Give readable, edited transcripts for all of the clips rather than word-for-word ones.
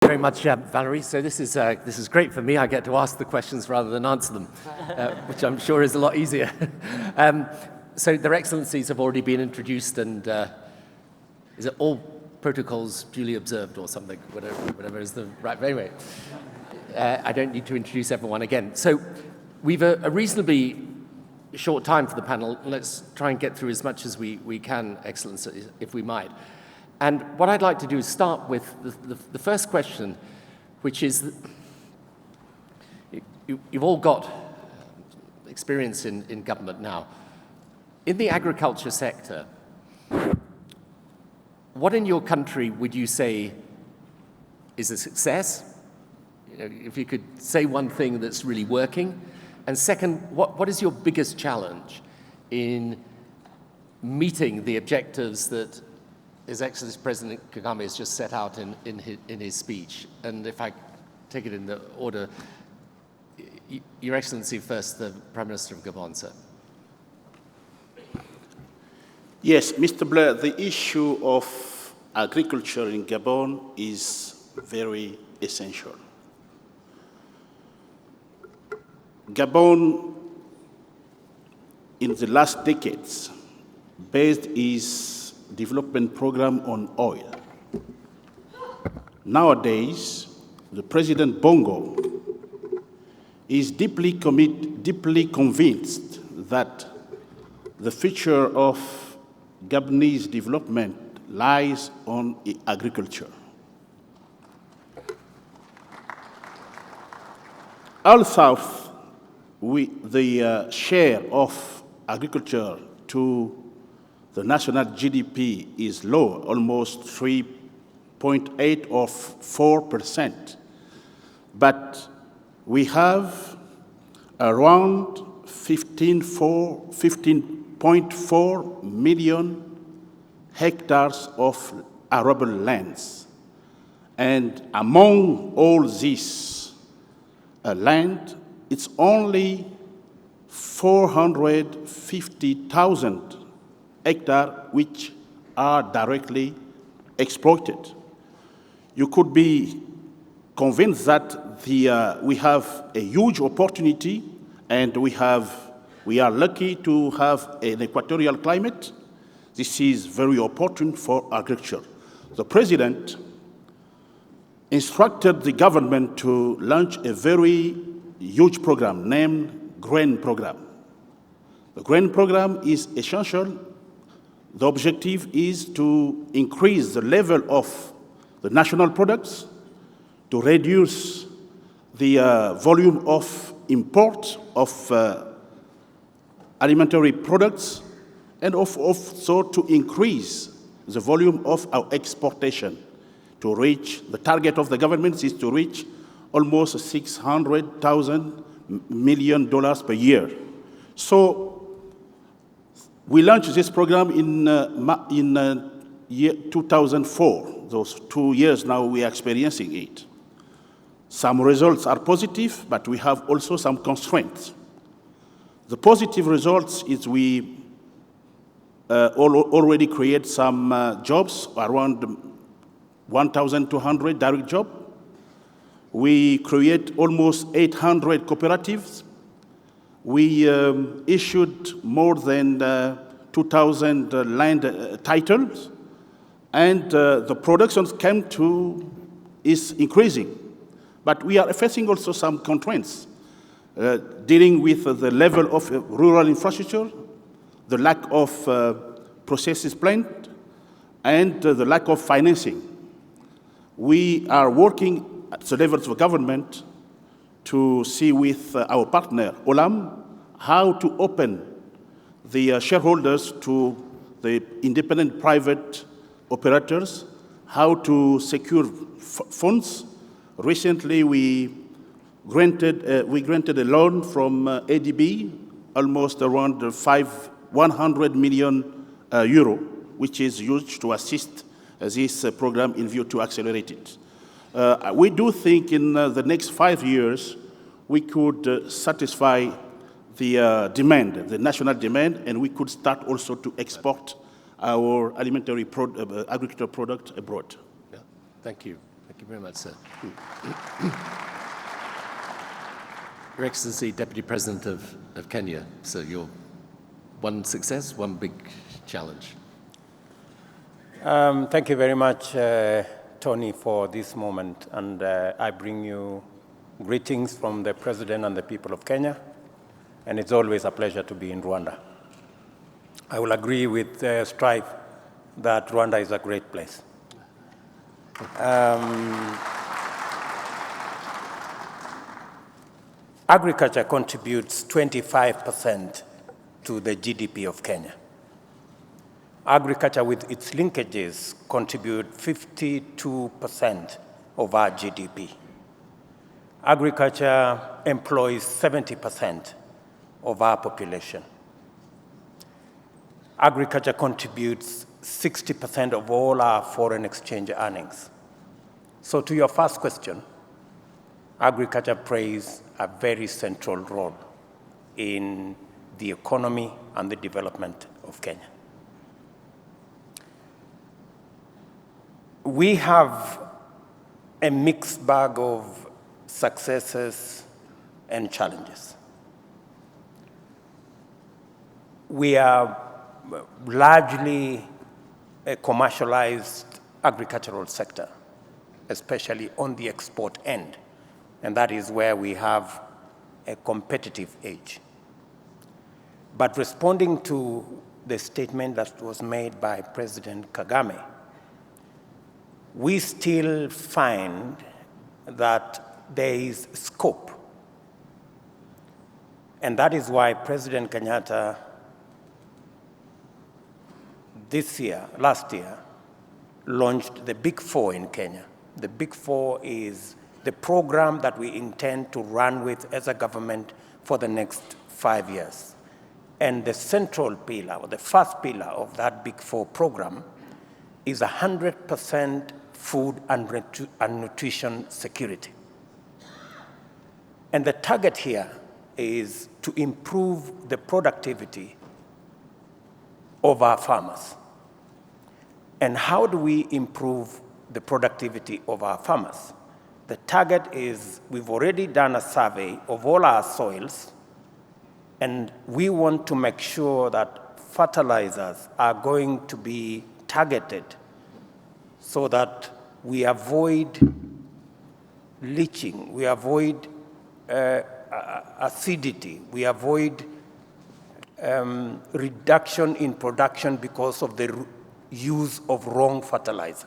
very much, Valerie. So this is great for me. I get to ask the questions rather than answer them, which I'm sure is a lot easier. So their excellencies have already been introduced, and is it all protocols duly observed or something? Whatever is the right. Anyway, I don't need to introduce everyone again. So we've a reasonably short time for the panel. Let's try and get through as much as we can, Excellencies, if we might. And what I'd like to do is start with the first question, which is, you've all got experience in government now. In the agriculture sector, what in your country would you say is a success? You know, if you could say one thing that's really working. And second, what is your biggest challenge in meeting the objectives that His Excellency President Kagame has just set out in his speech? And if I take it in the order, Your Excellency first, the Prime Minister of Gabon, sir. Yes, Mr. Blair, the issue of agriculture in Gabon is very essential. Gabon, in the last decades, based its development program on oil. Nowadays, the President Bongo is deeply convinced that the future of Gabonese development lies on agriculture. All South, the share of agriculture to the national GDP is low, almost 3.8 or 4%. But we have around 15.4 million hectares of arable lands. And among all this land, it's only 450,000 hectares which are directly exploited. You could be convinced that we have a huge opportunity, and we are lucky to have an equatorial climate. This is very important for agriculture. The President instructed the government to launch a very huge program named Grain Program. The Grain Program is essential. The objective is to increase the level of the national products, to reduce the volume of import of alimentary products, and also to increase the volume of our exportation. To reach, the target of the government is to reach almost $600 million per year. So we launched this program in year 2004. Those 2 years now we are experiencing it. Some results are positive, but we have also some constraints. The positive results is we already create some jobs, around 1,200 direct jobs. We create almost 800 cooperatives. We issued more than 2,000 land titles, and the production is increasing. But we are facing also some constraints, dealing with the level of rural infrastructure, the lack of processes plant, and the lack of financing. We are working at the level of government to see with our partner, Olam, how to open the shareholders to the independent private operators, how to secure funds. Recently, we granted a loan from ADB, almost around 100 million euro, which is used to assist this program in view to accelerate it. We do think in the next 5 years, we could satisfy the demand, the national demand, and we could start also to export our agricultural product abroad. Yeah. Thank you. Thank Thank you very much, sir. Your Excellency, Deputy President of Kenya, so you're one success, one big challenge. Thank you very much, Tony, for this moment. And I bring you greetings from the President and the people of Kenya. And it's always a pleasure to be in Rwanda. I will agree with Strive that Rwanda is a great place. Agriculture contributes 25% to the GDP of Kenya. Agriculture with its linkages contribute 52% of our GDP. Agriculture employs 70% of our population. Agriculture contributes 60% of all our foreign exchange earnings. So to your first question, agriculture plays a very central role in the economy and the development of Kenya. We have a mixed bag of successes and challenges. We are largely a commercialized agricultural sector, especially on the export end, and that is where we have a competitive edge. But responding to the statement that was made by President Kagame, we still find that there is scope. And that is why President Kenyatta last year, launched the Big Four in Kenya. The Big Four is the program that we intend to run with as a government for the next 5 years. And the central pillar, or the first pillar of that Big Four program, is 100% food and nutrition security. And the target here is to improve the productivity of our farmers. And how do we improve the productivity of our farmers? The target is, we've already done a survey of all our soils, and we want to make sure that fertilizers are going to be targeted so that we avoid leaching, we avoid acidity, we avoid reduction in production because of the use of wrong fertilizer.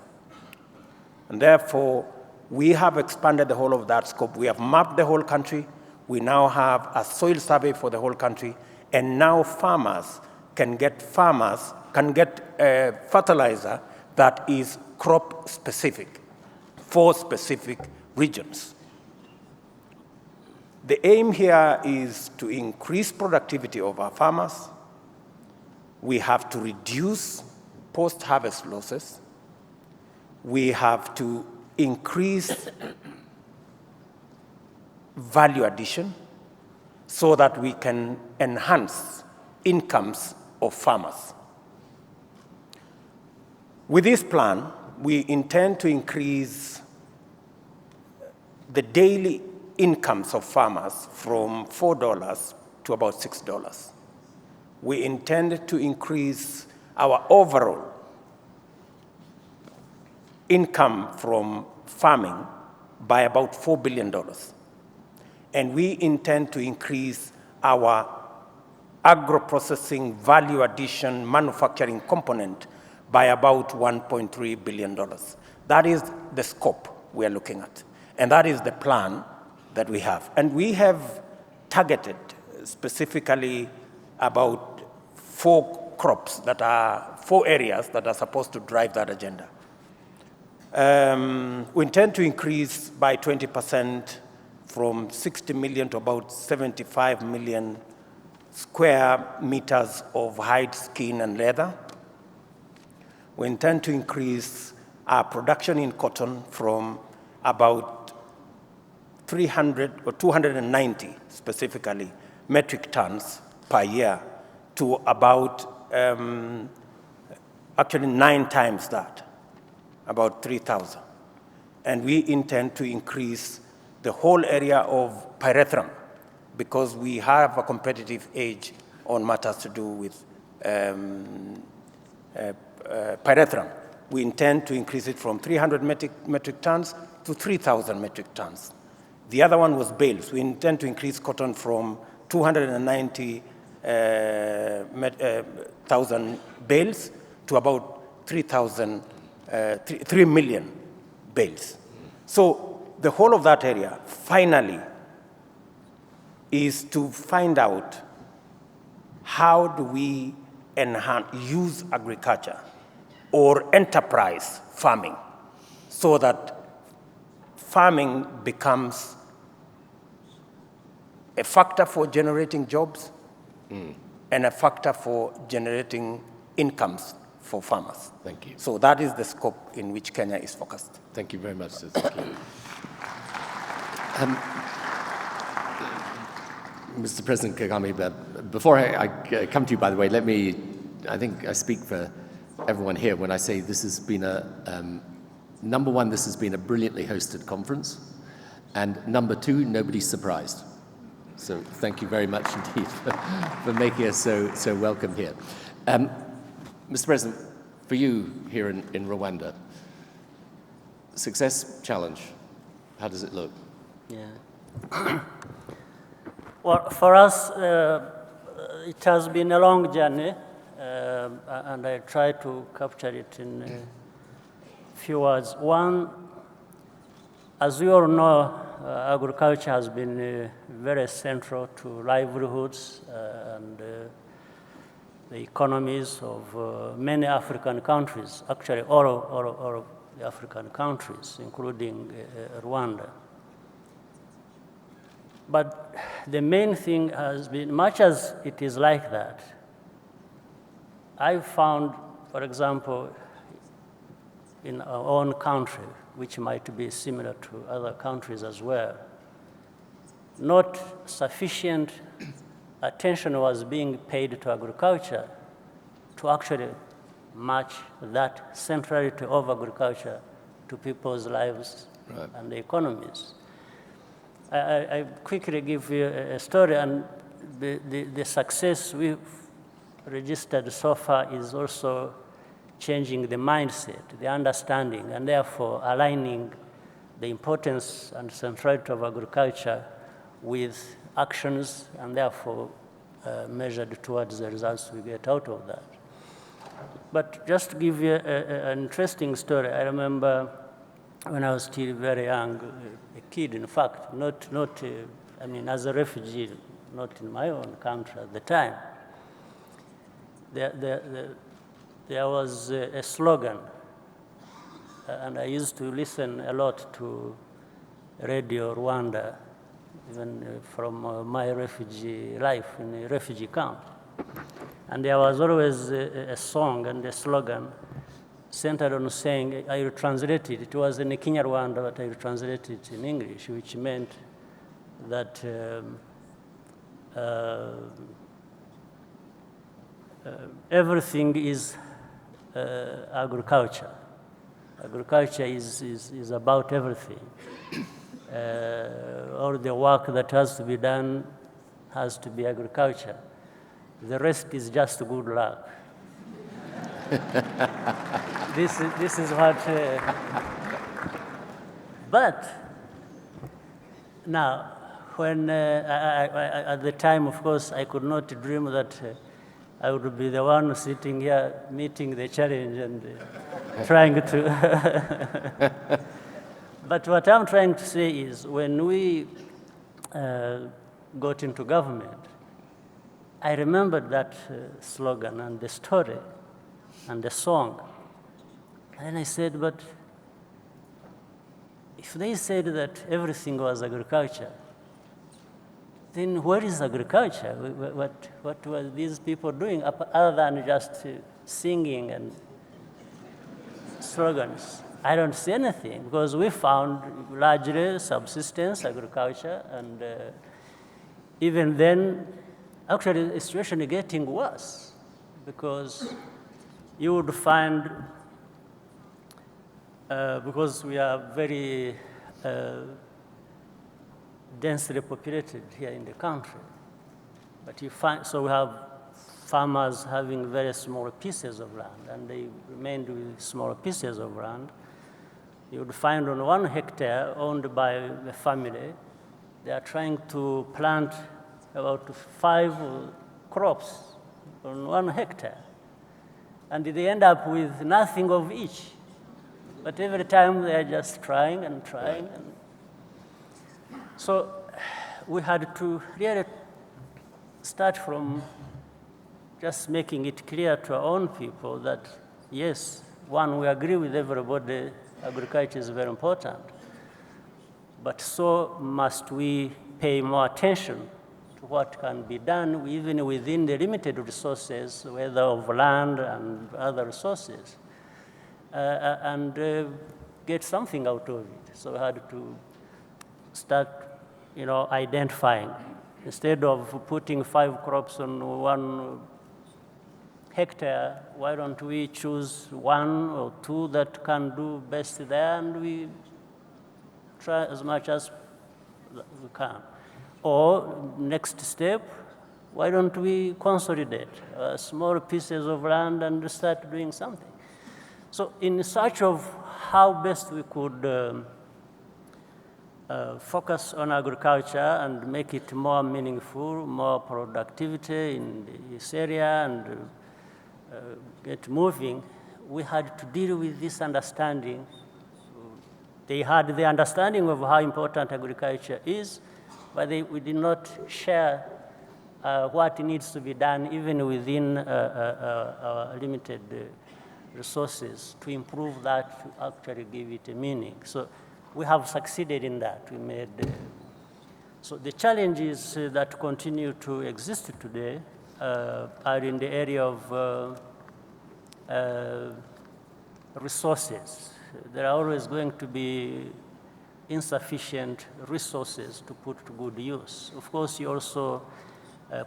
And therefore, we have expanded the whole of that scope. We have mapped the whole country. We now have a soil survey for the whole country. And now farmers can get fertilizer that is crop specific for specific regions. The aim here is to increase productivity of our farmers. We have to reduce post-harvest losses. We have to increase value addition so that we can enhance incomes of farmers. With this plan, we intend to increase the daily incomes of farmers from $4 to about $6. We intend to increase our overall income from farming by about $4 billion. And we intend to increase our agro-processing value addition manufacturing component by about $1.3 billion. That is the scope we are looking at. And that is the plan that we have. And we have targeted specifically about 4 areas that are supposed to drive that agenda. We intend to increase by 20% from 60 million to about 75 million square meters of hide, skin, and leather. We intend to increase our production in cotton from about 300 or 290 specifically metric tons per year to about actually 9 times that, about 3,000. And we intend to increase the whole area of pyrethrum because we have a competitive edge on matters to do with pyrethrum. We intend to increase it from 300 metric tons to 3,000 metric tons. The other one was bales. We intend to increase cotton from 290,000 bales to about 3 million bales. So the whole of that area, finally, is to find out how do we use agriculture or enterprise farming so that farming becomes a factor for generating jobs and a factor for generating incomes for farmers. Thank you. So that is the scope in which Kenya is focused. Thank you very much, sir. Thank you. Mr. President Kagame, before I come to you, by the way, I think I speak for everyone here when I say this has been number one, this has been a brilliantly hosted conference, and number two, nobody's surprised. So thank you very much indeed for making us so welcome here. Mr. President, for you here in Rwanda, success challenge, how does it look? Yeah. Well, for us, it has been a long journey, and I try to capture it in a few words. One, as we all know, agriculture has been very central to livelihoods and the economies of many African countries, actually all of the African countries, including Rwanda. But the main thing has been, much as it is like that, I've found, for example, in our own country, which might be similar to other countries as well, not sufficient attention was being paid to agriculture to actually match that centrality of agriculture to people's lives and the economies. I quickly give you a story, and the success we've registered so far is also changing the mindset, the understanding, and therefore aligning the importance and centrality of agriculture with actions, and therefore measured towards the results we get out of that. But just to give you an interesting story, I remember when I was still very young, a kid, in fact, I mean, as a refugee, not in my own country at the time, there was a slogan, and I used to listen a lot to Radio Rwanda, even from my refugee life in a refugee camp. And there was always a song and a slogan centered on saying, I will translate it. It was in Kinyarwanda, but I will translate it in English, which meant that everything is agriculture. Agriculture is about everything. All the work that has to be done has to be agriculture. The rest is just good luck. This is what. But now, when at the time, of course, I could not dream that I would be the one sitting here meeting the challenge and trying to. But what I'm trying to say is, when we got into government, I remembered that slogan and the story and the song. And I said, but if they said that everything was agriculture, then where is agriculture? What were these people doing other than just singing and slogans? I don't see anything, because we found largely subsistence agriculture, and even then, actually, the situation is getting worse, because you would find because we are very densely populated here in the country. But you find, so we have farmers having very small pieces of land, and they remained with small pieces of land. You would find on 1 hectare owned by a family, they are trying to plant about 5 crops on 1 hectare. And they end up with nothing of each. But every time they are just trying and trying. And so we had to really start from just making it clear to our own people that, yes, one, we agree with everybody, agriculture is very important. But so must we pay more attention to what can be done even within the limited resources, whether of land and other resources, and get something out of it. So we had to start, identifying. Instead of putting 5 crops on 1 hectare, why don't we choose 1 or 2 that can do best there, and we try as much as we can. Or next step, why don't we consolidate small pieces of land and start doing something? So in search of how best we could focus on agriculture and make it more meaningful, more productivity in this area, and get moving, we had to deal with this understanding. They had the understanding of how important agriculture is, but we did not share what needs to be done even within our limited resources to improve that, to actually give it a meaning. So we have succeeded in that. We made, so the challenges that continue to exist today are in the area of resources. There are always going to be insufficient resources to put to good use. Of course, you also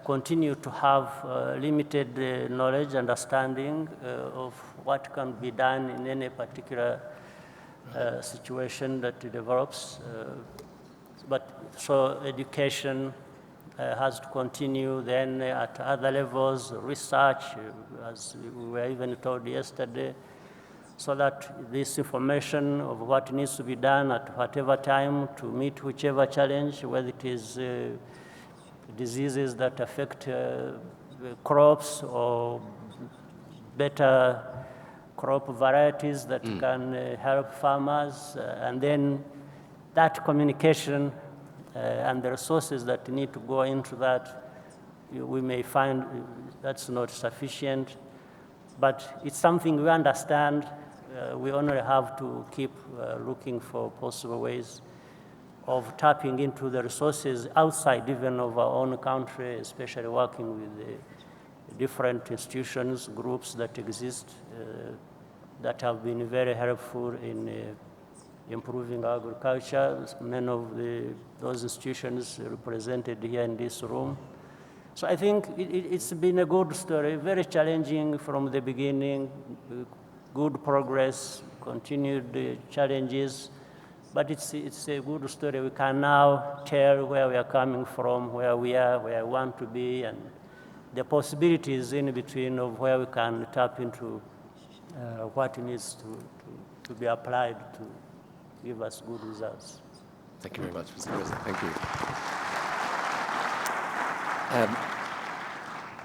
continue to have limited knowledge, understanding of what can be done in any particular situation that develops. So education has to continue then at other levels, research, as we were even told yesterday, so that this information of what needs to be done at whatever time to meet whichever challenge, whether it is diseases that affect crops or better crop varieties that can help farmers, and then that communication and the resources that need to go into that, we may find that's not sufficient, but it's something we understand. We only have to keep looking for possible ways of tapping into the resources outside even of our own country, especially working with the different institutions, groups that exist that have been very helpful in improving agriculture. Many of those institutions represented here in this room. So I think it's been a good story, very challenging from the beginning, good progress, continued challenges, but it's a good story. We can now tell where we are coming from, where we are, where we want to be, and the possibilities in between of where we can tap into what needs to be applied to give us good results. Thank you very much, Mr. President. Thank you.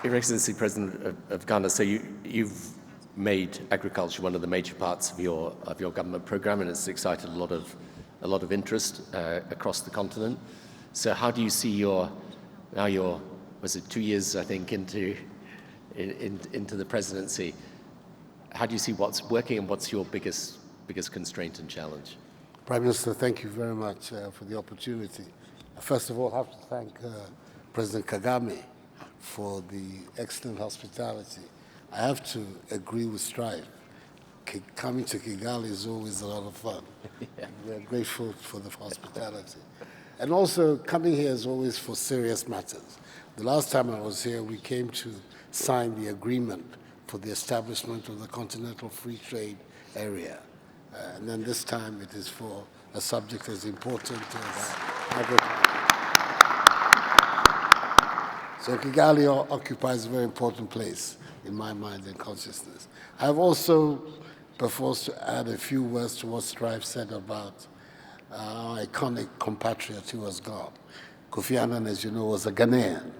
Your Excellency, President of Ghana, so you've made agriculture one of the major parts of your government program, and it's excited a lot of interest across the continent. So how do you see now you're, was it 2 years, I think, into the presidency? How do you see what's working and what's your biggest constraint and challenge? Prime Minister, thank you very much for the opportunity. First of all, I have to thank President Kagame for the excellent hospitality. I have to agree with Strive. Coming to Kigali is always a lot of fun. Yeah. We're grateful for the hospitality. And also, coming here is always for serious matters. The last time I was here, we came to sign the agreement for the establishment of the Continental Free Trade Area. And then this time it is for a subject as important as agriculture. So Kigali occupies a very important place in my mind and consciousness. I've also perforce to add a few words to what Strive said about our iconic compatriot who was gone. Kofi Annan, as you know, was a Ghanaian,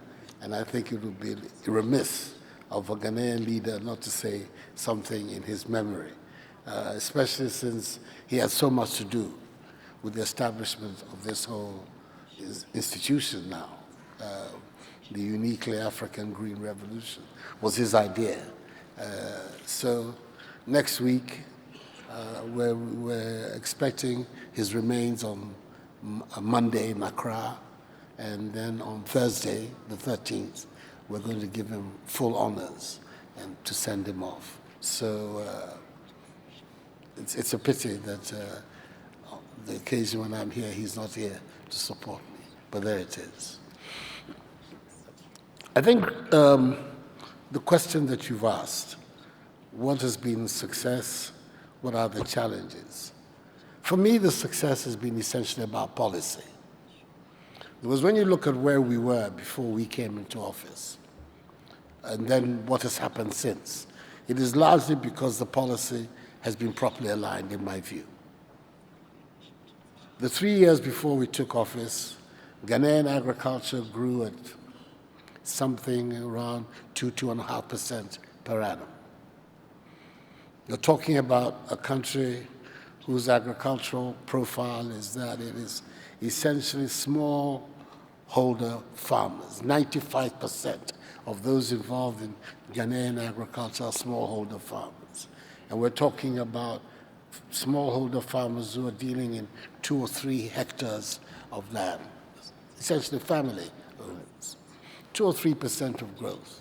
and I think it would be remiss of a Ghanaian leader not to say something in his memory, especially since he had so much to do with the establishment of this whole institution now. The uniquely African Green Revolution was his idea. So next week, we're expecting his remains on Monday in Accra, and then on Thursday, the 13th, we're going to give him full honors and to send him off. So it's a pity that the occasion when I'm here, he's not here to support me, but there it is. I think the question that you've asked, what has been success? What are the challenges? For me, the success has been essentially about policy. Because when you look at where we were before we came into office, and then what has happened since, it is largely because the policy has been properly aligned, in my view. The 3 years before we took office, Ghanaian agriculture grew at something around 2.5% per annum. You're talking about a country whose agricultural profile is that it is essentially smallholder farmers. 95% of those involved in Ghanaian agriculture are smallholder farmers. And we're talking about smallholder farmers who are dealing in 2 or 3 hectares of land, essentially family owners. 2 or 3% of growth.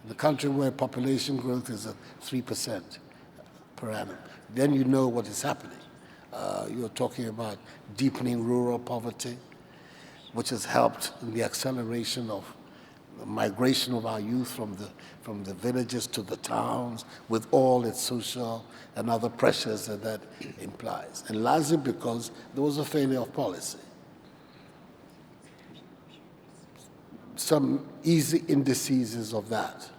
In the country where population growth is at 3% per annum, then you know what is happening. You're talking about deepening rural poverty, which has helped in the acceleration of the migration of our youth from the villages to the towns, with all its social and other pressures that implies. And largely because there was a failure of policy. Some easy indices of that.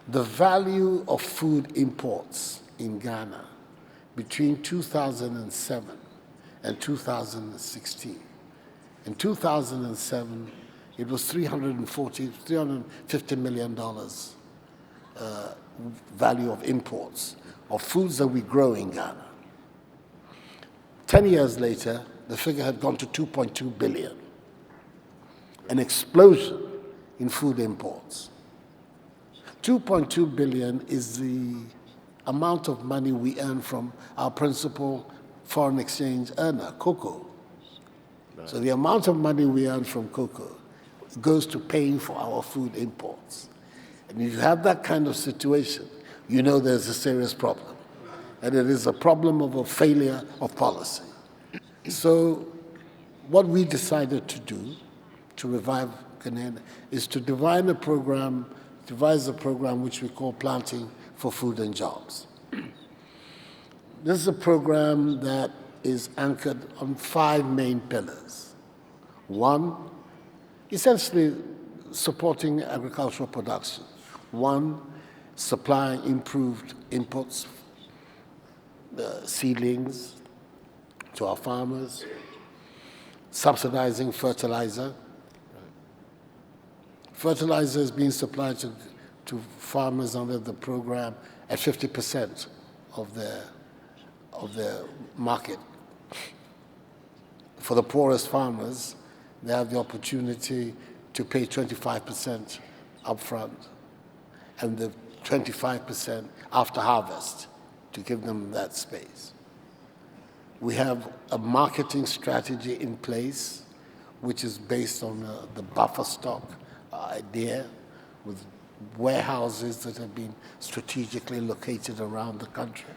The value of food imports in Ghana between 2007 and 2016. In 2007, it was $350 million value of imports of foods that we grow in Ghana. 10 years later, the figure had gone to 2.2 billion. An explosion in food imports. 2.2 billion is the amount of money we earn from our principal foreign exchange earner, cocoa. Right. So the amount of money we earn from cocoa goes to paying for our food imports. And if you have that kind of situation, you know there's a serious problem. And it is a problem of a failure of policy. So what we decided to do to revive Ghanaian is to devise a program which we call Planting for Food and Jobs. This is a program that is anchored on 5 main pillars. 1, essentially supporting agricultural production. 1, supplying improved inputs, seedlings to our farmers, subsidizing fertilizer. Fertilizer is being supplied to farmers under the program at 50% of their market. For the poorest farmers, they have the opportunity to pay 25% upfront and the 25% after harvest to give them that space. We have a marketing strategy in place which is based on the buffer stock idea, with warehouses that have been strategically located around the country.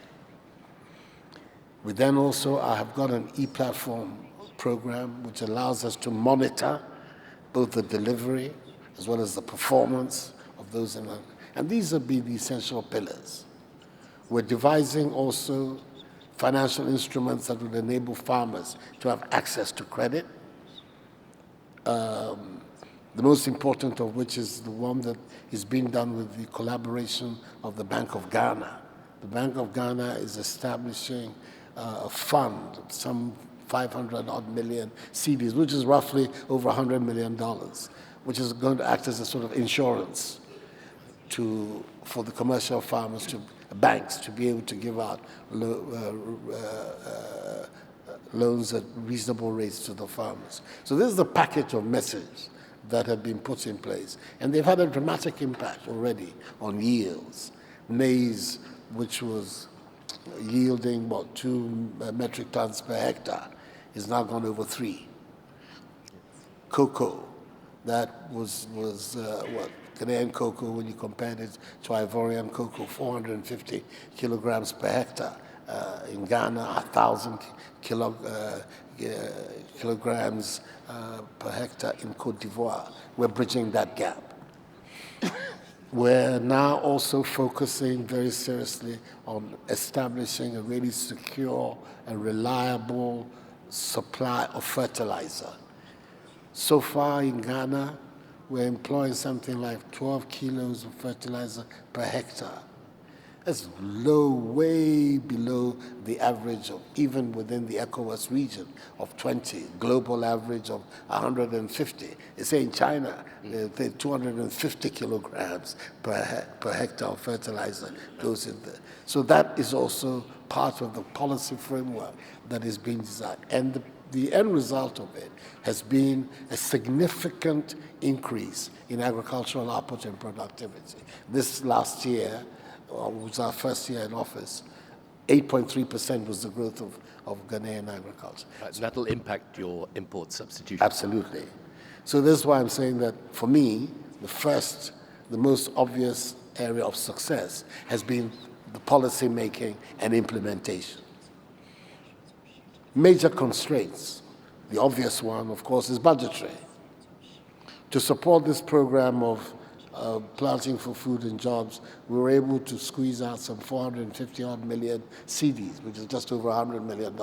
We then also have got an e-platform program which allows us to monitor both the delivery as well as the performance of those in and these have been the essential pillars. We're devising also financial instruments that would enable farmers to have access to credit. The most important of which is the one that is being done with the collaboration of the Bank of Ghana. The Bank of Ghana is establishing a fund, some 500 odd million cedis, which is roughly over $100 million, which is going to act as a sort of insurance for the commercial farmers, banks, to be able to give out loans at reasonable rates to the farmers. So this is the package of measures that have been put in place. And they've had a dramatic impact already on yields. Maize, which was yielding, 2 metric tons per hectare, is now gone over 3. Cocoa, that was Ghanaian cocoa, when you compared it to Ivorian cocoa, 450 kilograms per hectare. In Ghana, 1,000 kilograms per hectare in Côte d'Ivoire. We're bridging that gap. We're now also focusing very seriously on establishing a really secure and reliable supply of fertilizer. So far in Ghana, we're employing something like 12 kilos of fertilizer per hectare. That's low, way below the average of, even within the ECOWAS region, of 20, global average of 150. They say in China, 250 kilograms per hectare of fertilizer goes in there. So that is also part of the policy framework that is being designed. And the end result of it has been a significant increase in agricultural output and productivity. This last year, was our first year in office, 8.3% was the growth of Ghanaian agriculture. Right, and that'll impact your import substitution. Absolutely. So this is why I'm saying that, for me, the most obvious area of success has been the policy making and implementation. Major constraints. The obvious one, of course, is budgetary. To support this program of planting for food and jobs, we were able to squeeze out some 450 odd million cedis, which is just over $100 million.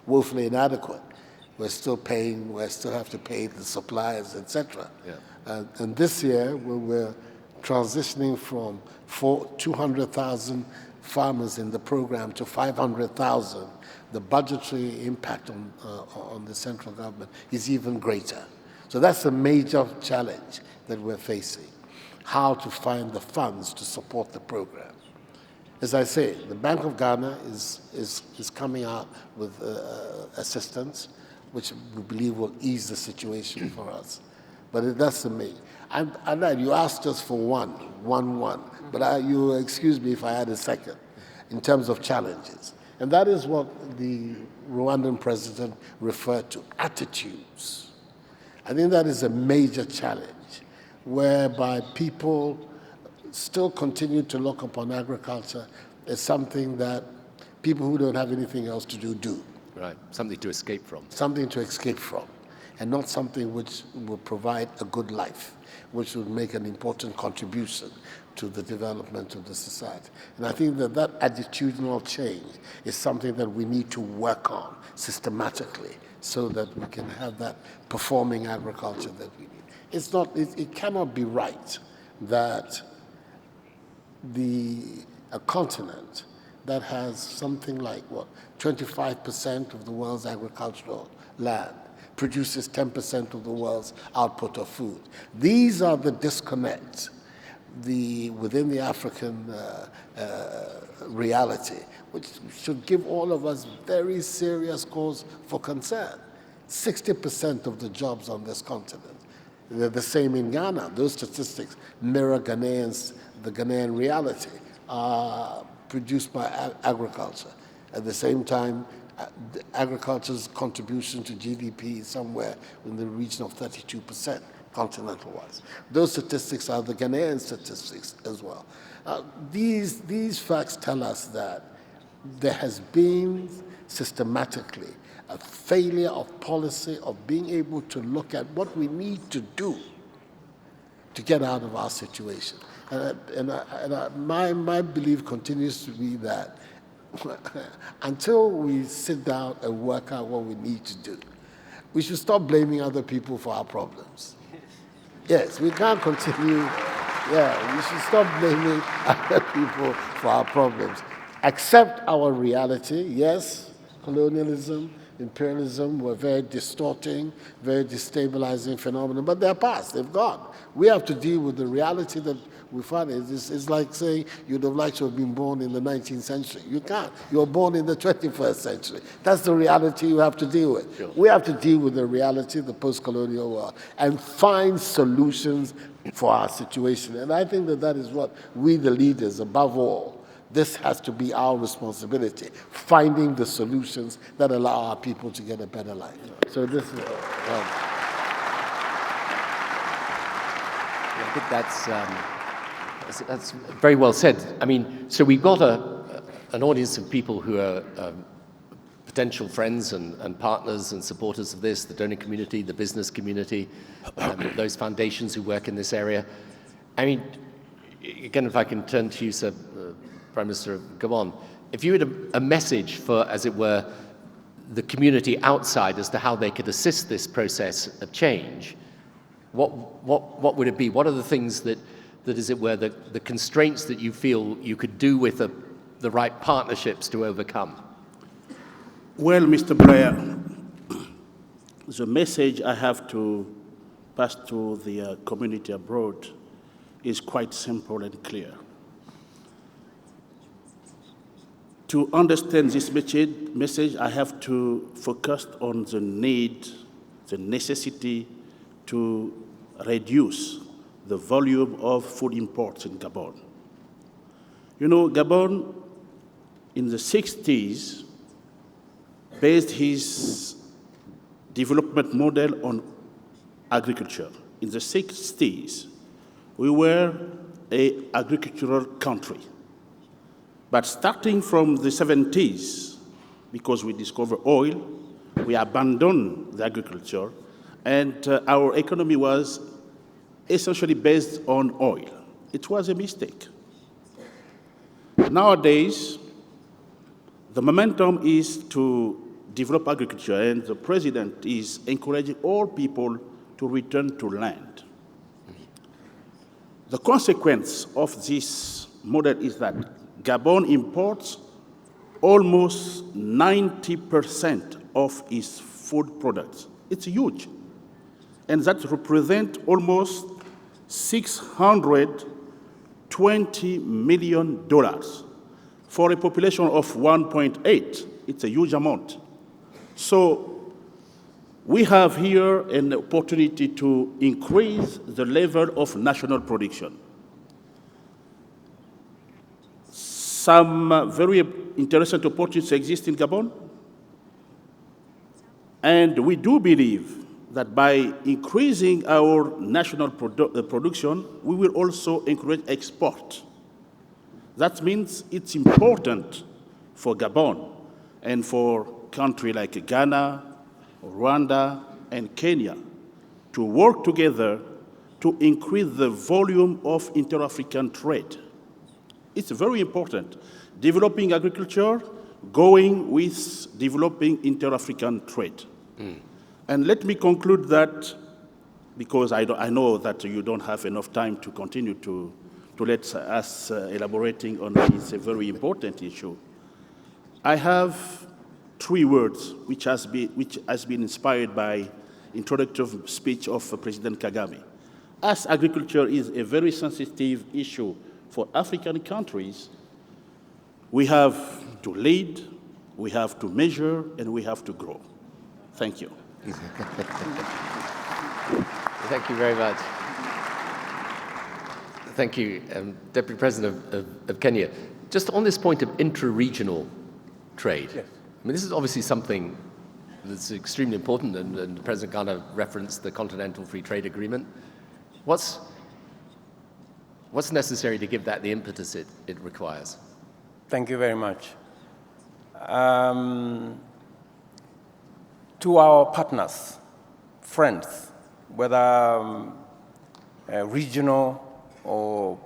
Woefully inadequate. We still have to pay the suppliers, etc. Yeah. And this year, we're transitioning from 200,000 farmers in the program to 500,000. The budgetary impact on the central government is even greater. So that's a major challenge that we're facing. How to find the funds to support the program. As I say, the Bank of Ghana is coming out with assistance, which we believe will ease the situation for us. But that's the main. And you asked us for one, but you excuse me if I add a second, in terms of challenges. And that is what the Rwandan president referred to, attitudes. I think that is a major challenge, whereby people still continue to look upon agriculture as something that people who don't have anything else to do. Right, something to escape from. Something to escape from, and not something which will provide a good life, which would make an important contribution to the development of the society. And I think that attitudinal change is something that we need to work on systematically so that we can have that performing agriculture that we need. It cannot be right that a continent that has something like, 25% of the world's agricultural land produces 10% of the world's output of food. These are the disconnects within the African reality, which should give all of us very serious cause for concern. 60% of the jobs on this continent, they're the same in Ghana. Those statistics mirror the Ghanaian reality, are produced by agriculture. At the same time, agriculture's contribution to GDP is somewhere in the region of 32%, continental-wise. Those statistics are the Ghanaian statistics as well. These facts tell us that there has been systematically a failure of policy of being able to look at what we need to do to get out of our situation. My belief continues to be that until we sit down and work out what we need to do, we should stop blaming other people for our problems. Yes, we can't continue. Yeah, we should stop blaming other people for our problems. Accept our reality. Yes, colonialism, imperialism were very distorting, very destabilizing phenomena, but they're past, they've gone. We have to deal with the reality that we find. It's like saying you'd have liked to have been born in the 19th century. You can't. You're born in the 21st century. That's the reality you have to deal with. Sure. We have to deal with the reality, the post-colonial world, and find solutions for our situation. And I think that that is what we, the leaders, above all, this has to be our responsibility, finding the solutions that allow our people to get a better life. So this is... I think that's very well said. I mean, so we've got an audience of people who are potential friends and partners and supporters of this, the donor community, the business community, those foundations who work in this area. I mean, again, if I can turn to you, sir, Prime Minister of Gabon, if you had a message for, as it were, the community outside as to how they could assist this process of change, what would it be? What are the things that as it were, the constraints that you feel you could do with the right partnerships to overcome? Well, Mr. Blair, the message I have to pass to the community abroad is quite simple and clear. To understand this message, I have to focus on the need, the necessity to reduce the volume of food imports in Gabon. You know, Gabon, in the 60s, based his development model on agriculture. In the 60s, we were an agricultural country. But starting from the 70s, because we discovered oil, we abandoned the agriculture, and our economy was essentially based on oil. It was a mistake. Nowadays, the momentum is to develop agriculture, and the president is encouraging all people to return to land. The consequence of this model is that Gabon imports almost 90% of its food products. It's huge. And that represents almost $620 million. For a population of 1.8, it's a huge amount. So we have here an opportunity to increase the level of national production. Some very interesting opportunities exist in Gabon. And we do believe that by increasing our national production, we will also encourage export. That means it's important for Gabon and for countries like Ghana, Rwanda, and Kenya to work together to increase the volume of inter-African trade. It's very important. Developing agriculture, going with developing inter-African trade. And let me conclude that, because I know that you don't have enough time to continue to let us elaborating on this very important issue. I have 3 words which has been inspired by introductory speech of President Kagame. As agriculture is a very sensitive issue for African countries, we have to lead, we have to measure, and we have to grow. Thank you. Thank you very much. Thank you, Deputy President of Kenya. Just on this point of intra-regional trade, yes. I mean, this is obviously something that's extremely important, and President Ghana referenced the Continental Free Trade Agreement. What's necessary to give that the impetus it requires? Thank you very much. To our partners, friends, whether regional or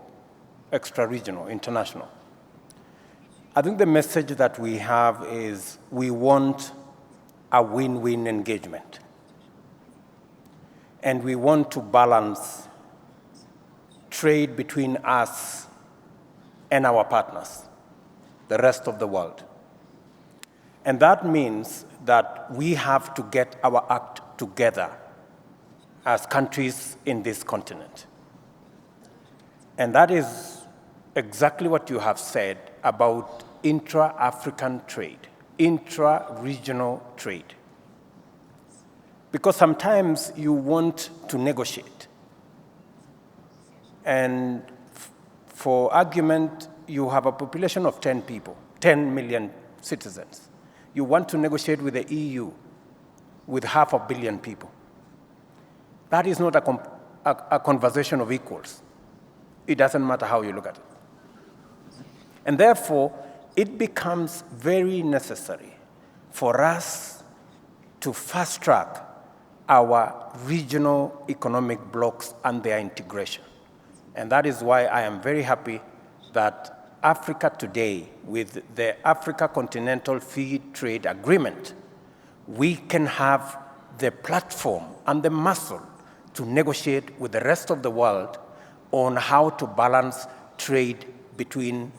extra-regional, international, I think the message that we have is we want a win-win engagement. And we want to balance trade between us and our partners, the rest of the world. And that means that we have to get our act together as countries in this continent. And that is exactly what you have said about intra-African trade, intra-regional trade. Because sometimes you want to negotiate. And for argument, you have a population of 10 people, 10 million citizens. You want to negotiate with the EU with 500 million people. That is not a conversation of equals. It doesn't matter how you look at it. And therefore, it becomes very necessary for us to fast-track our regional economic blocks and their integration. And that is why I am very happy that Africa today, with the Africa Continental Free Trade Agreement, we can have the platform and the muscle to negotiate with the rest of the world on how to balance trade between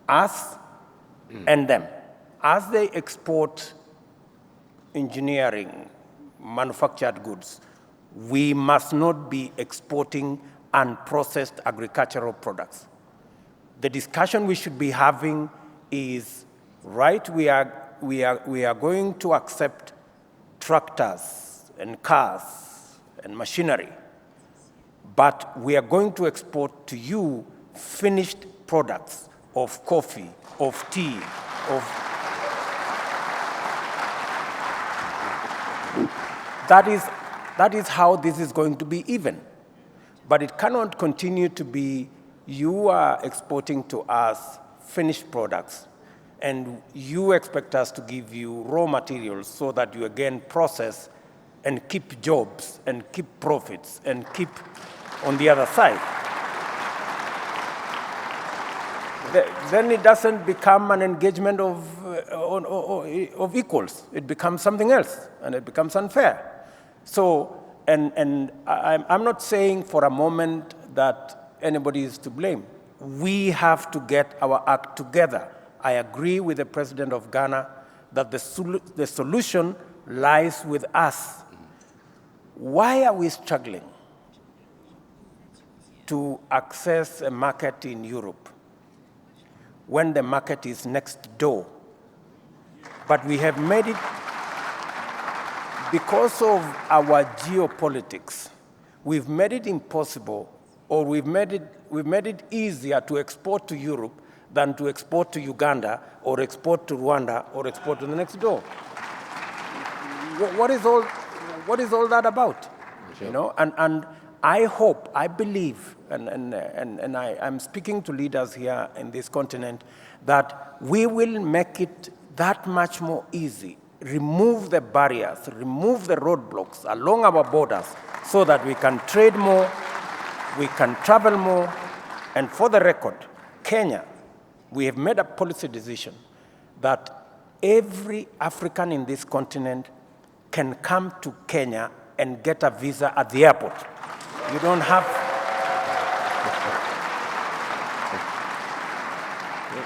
us and them. As they export engineering, manufactured goods, we must not be exporting unprocessed agricultural products. The discussion we should be having is, right, we are going to accept tractors and cars and machinery, but we are going to export to you finished products of coffee, of tea, of... That is how this is going to be even. But it cannot continue to be you are exporting to us finished products and you expect us to give you raw materials so that you again process and keep jobs and keep profits and keep on the other side. Then it doesn't become an engagement of equals. It becomes something else, and it becomes unfair. So, and I'm not saying for a moment that anybody is to blame. We have to get our act together. I agree with the president of Ghana that the solution lies with us. Why are we struggling to access a market in Europe when the market is next door? But we have made it, because of our geopolitics, we've made it impossible, or we've made it easier to export to Europe than to export to Uganda, or export to Rwanda, or export to the next door. What is all that about? Sure. You know, and I hope, I believe, and I'm speaking to leaders here in this continent, that we will make it that much more easy, remove the barriers, remove the roadblocks along our borders so that we can trade more, we can travel more. And for the record, Kenya, we have made a policy decision that every African in this continent can come to Kenya and get a visa at the airport. You don't have...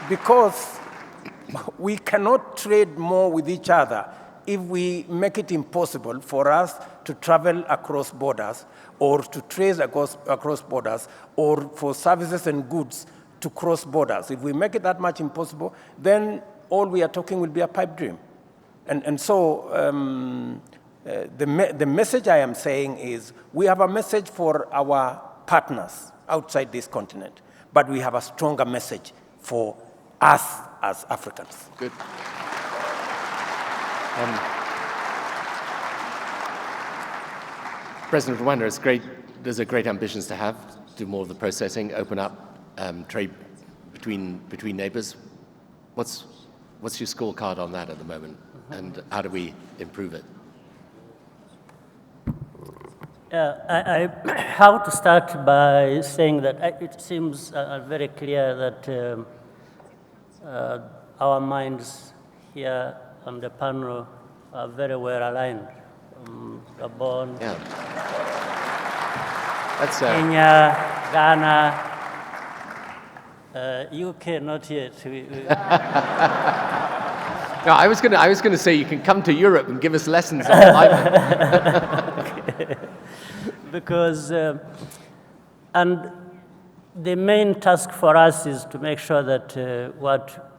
Because we cannot trade more with each other if we make it impossible for us to travel across borders or to trade across borders or for services and goods to cross borders. If we make it that much impossible, then all we are talking will be a pipe dream. And so the message I am saying is we have a message for our partners outside this continent, but we have a stronger message for us as Africans. Good. President Rwanda, it's great. Those are great ambitions to have, do more of the processing, open up trade between neighbors. What's your scorecard on that at the moment, and how do we improve it? I have to start by saying that it seems very clear that our minds here on the panel are very well aligned. Gabon, Yeah. That's Kenya, Ghana, UK, not yet. No, I was going to say you can come to Europe and give us lessons on climate. Because, and the main task for us is to make sure that what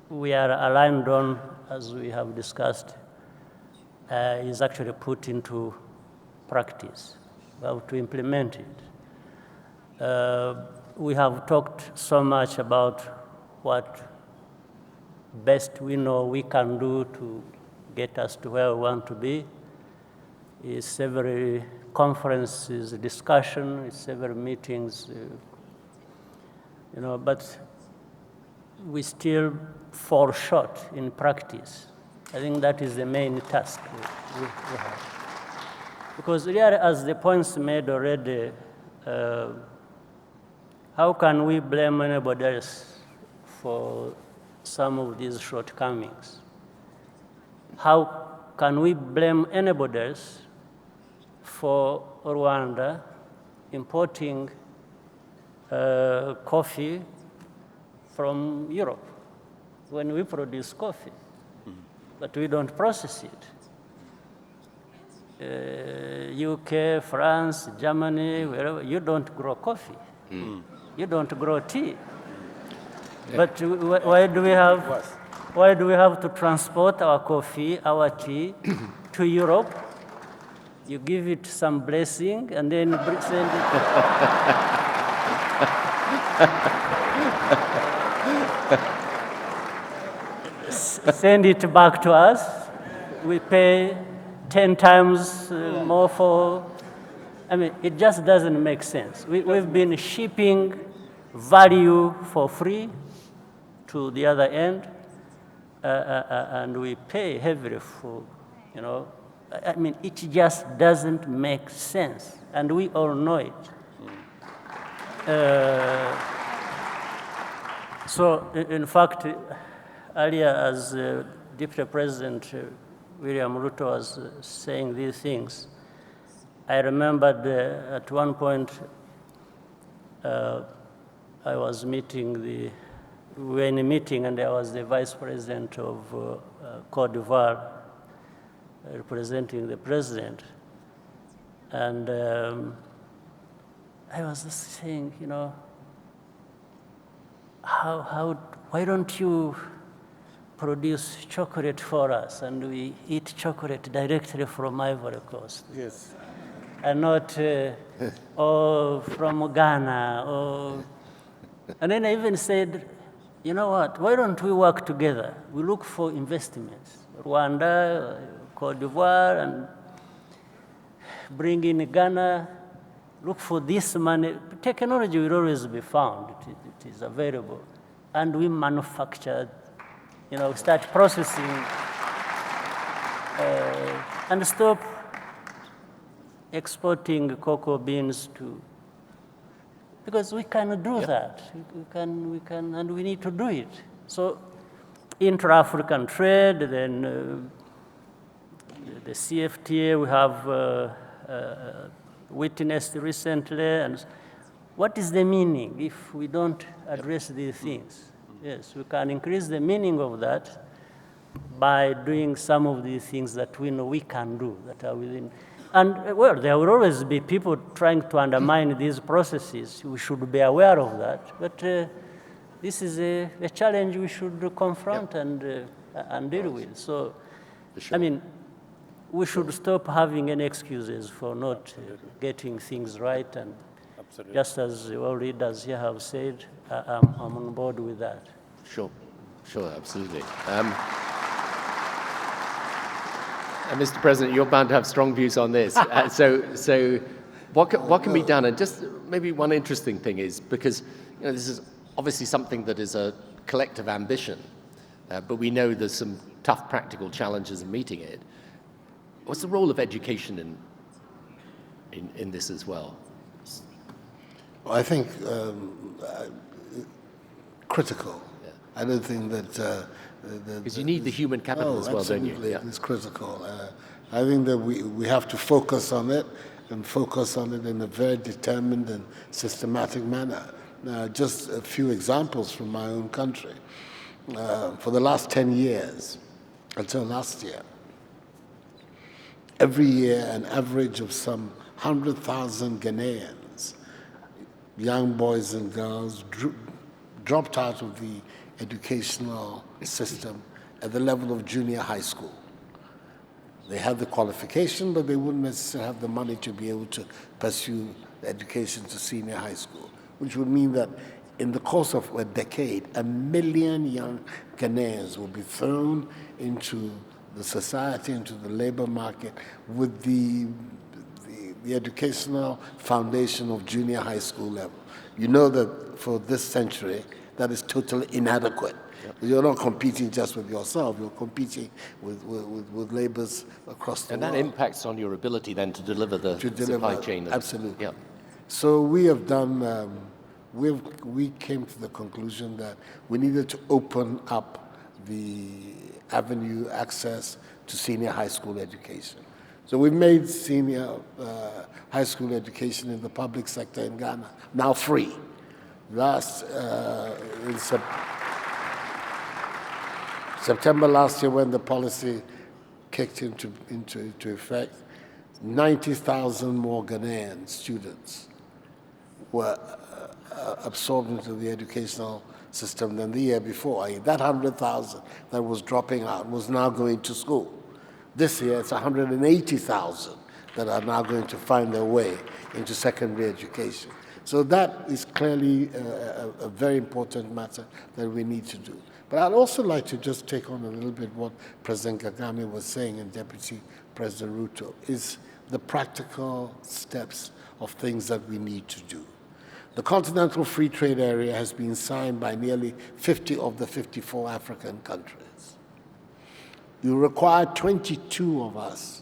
we are aligned on, as we have discussed, is actually put into practice. We have to implement it. We have talked so much about what best we know we can do to get us to where we want to be. It's every conferences, discussion, it's several meetings, but we still fall short in practice. I think that is the main task we have. Because really, as the points made already, how can we blame anybody else for some of these shortcomings? How can we blame anybody else for Rwanda importing coffee from Europe when we produce coffee, but we don't process it? UK, France, Germany, wherever, you don't grow coffee. You don't grow tea. But why do we have to transport our coffee, our tea, to Europe? You give it some blessing and then send it. Send it back to us. We pay 10 times more for. I mean, it just doesn't make sense. We've been shipping value for free to the other end, and we pay heavily for, I mean, it just doesn't make sense, and we all know it. So, in fact, earlier as Deputy President William Ruto was saying these things, I remembered at one point I was we were in a meeting and I was the Vice President of Côte d'Ivoire representing the President. And I was just saying, why don't you produce chocolate for us and we eat chocolate directly from Ivory Coast? Yes. And not from Ghana. And then I even said, you know what, why don't we work together? We look for investments, Rwanda, Côte d'Ivoire, and bring in Ghana, look for this money. Technology will always be found, it is available. And we manufacture, start processing and stop exporting cocoa beans because we can do that. We can, and we need to do it. So, intra-African trade, then the CFTA we have witnessed recently, and what is the meaning if we don't address these things? Yes, we can increase the meaning of that by doing some of these things that we know we can do, that are within. And, well, there will always be people trying to undermine these processes. We should be aware of that. But this is a challenge we should confront and deal with. So, I mean, we should stop having any excuses for not getting things right. And just as all leaders here have said, I'm on board with that. Sure, absolutely. Mr. President, you're bound to have strong views on this. So what can be done? And just maybe one interesting thing is, because this is obviously something that is a collective ambition, but we know there's some tough practical challenges in meeting it. What's the role of education in this as well? Well, I think critical. I don't think that... Because you need the human capital as well, don't you? Absolutely, it's critical. I think that we have to focus on it, and focus on it in a very determined and systematic manner. Just a few examples from my own country. For the last 10 years, until last year, every year an average of some 100,000 Ghanaians, young boys and girls, dropped out of the educational system at the level of junior high school. They had the qualification, but they wouldn't necessarily have the money to be able to pursue education to senior high school, which would mean that in the course of a decade, 1 million young Ghanaians will be thrown into the society, into the labor market with the educational foundation of junior high school level. You know that for this century, that is totally inadequate. Yep. You're not competing just with yourself, you're competing with laborers across the world. And that impacts on your ability then to deliver the supply chain. Absolutely. Yep. So we have done, we came to the conclusion that we needed to open up the avenue access to senior high school education. So we've made senior high school education in the public sector in Ghana now free. Last, in September last year, when the policy kicked into effect, 90,000 more Ghanaian students were absorbed into the educational system than the year before. That 100,000 that was dropping out was now going to school. This year, it's 180,000 that are now going to find their way into secondary education. So that is clearly a very important matter that we need to do. But I'd also like to just take on a little bit what President Kagame was saying and Deputy President Ruto, is the practical steps of things that we need to do. The Continental Free Trade Area has been signed by nearly 50 of the 54 African countries. You require 22 of us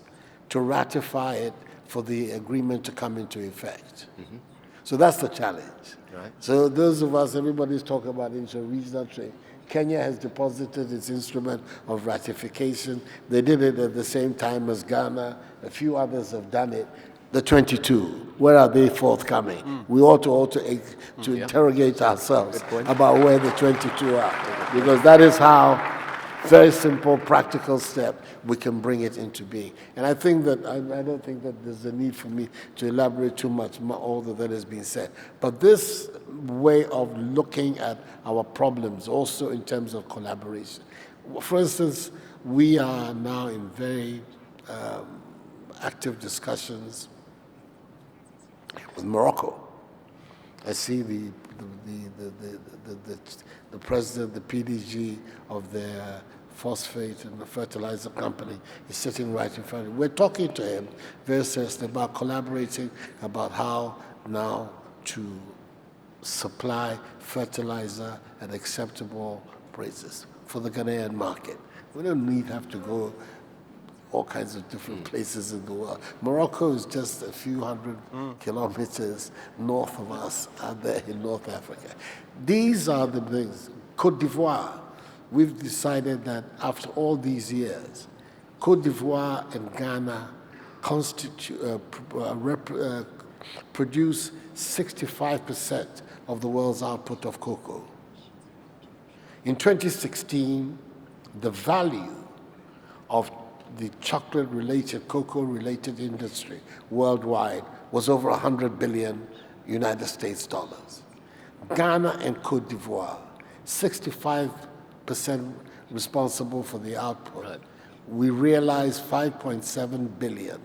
to ratify it for the agreement to come into effect. Mm-hmm. So that's the challenge. Right. So those of us, everybody's talking about inter-regional trade. Kenya has deposited its instrument of ratification. They did it at the same time as Ghana. A few others have done it. The 22, where are they forthcoming? We ought to interrogate ourselves about where the 22 are, because that is how, very simple, practical step, we can bring it into being. And I think that, I don't think that there's a need for me to elaborate too much all that has been said. But this way of looking at our problems, also in terms of collaboration. For instance, we are now in very active discussions with Morocco. I see the president, the PDG of their phosphate and the fertilizer company is sitting right in front of him. We're talking to him very seriously about collaborating about how now to supply fertilizer at acceptable prices for the Ghanaian market. We don't have to go all kinds of different places in the world. Morocco is just a few hundred kilometers north of us, out there in North Africa. These are the things. Côte d'Ivoire, we've decided that after all these years, Côte d'Ivoire and Ghana produce 65% of the world's output of cocoa. In 2016, the value of the chocolate-related, cocoa-related industry worldwide was over 100 billion United States dollars. Ghana and Côte d'Ivoire, 65% responsible for the output. Right. We realized 5.7 billion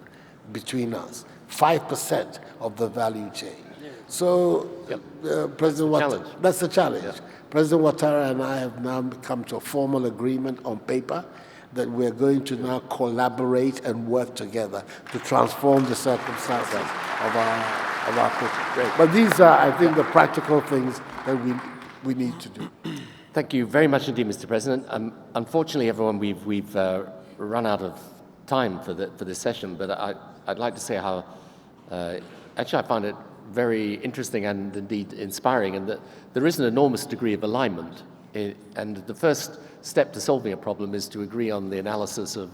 between us, 5% of the value chain. So, President Ouattara, that's the challenge. Yeah. President Ouattara and I have now come to a formal agreement on paper that we're going to now collaborate and work together to transform the circumstances of our country. But these are, I think, the practical things that we need to do. Thank you very much indeed, Mr. President. Unfortunately, everyone, we've run out of time for this session, but I'd like to say how actually I find it very interesting and indeed inspiring, and that there is an enormous degree of alignment And the first step to solving a problem is to agree on the analysis of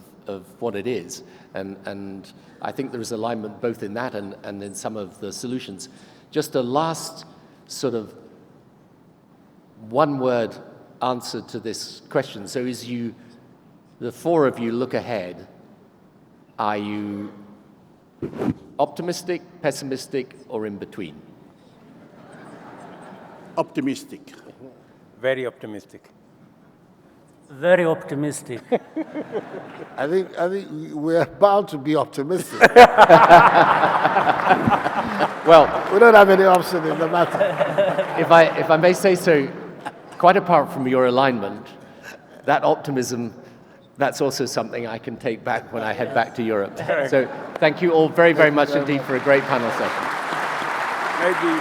what it is. And I think there is alignment both in that and in some of the solutions. Just a last sort of one-word answer to this question. So as the four of you look ahead, are you optimistic, pessimistic, or in between? Optimistic. Very optimistic. Very optimistic. I think we're bound to be optimistic. Well, We don't have any option in the matter. if I may say so, quite apart from your alignment, that optimism, that's also something I can take back when I head back to Europe. So thank you all very, very much indeed for a great panel session. Maybe